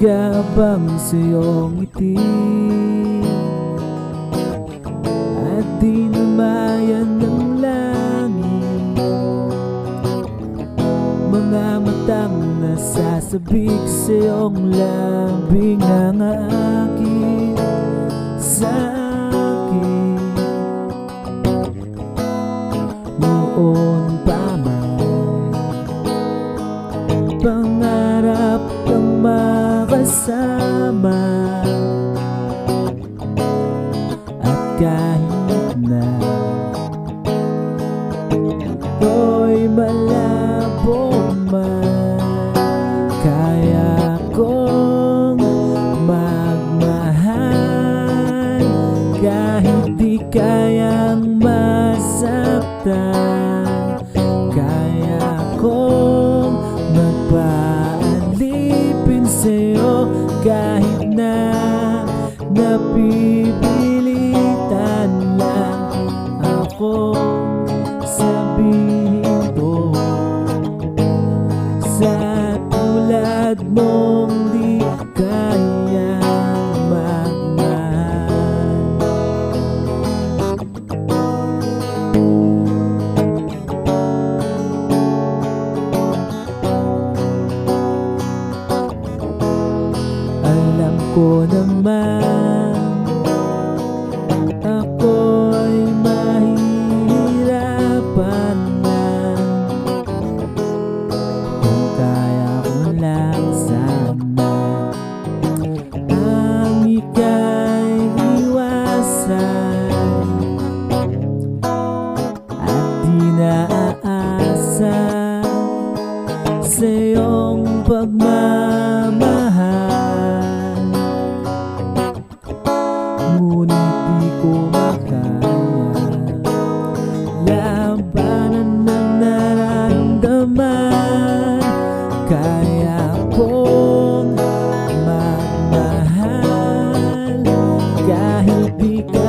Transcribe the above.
Gumagabang sa'yong ngiti at di namayan ng langit. Mga matang nasasabik sa'yong labing ang aakit sa akin. Noon pa man pangarap kang makasama, at kahit na ito'y malabo man, kaya kong magmahal kahit di kayang masaktan. Kaya kong magpaalipin sa'yo kahit na napipilitan lang ako sabihin to sa tulad mong di kayang magmahal. Alam ko naman ako'y mahihirapan na, kung kaya ko lang sana ang ika'y iwasan at di naaasa sa iyong pagmamahal. Ngunit di ko makaya labanan ng nararamdaman. Kaya kong magmahal kahit di ka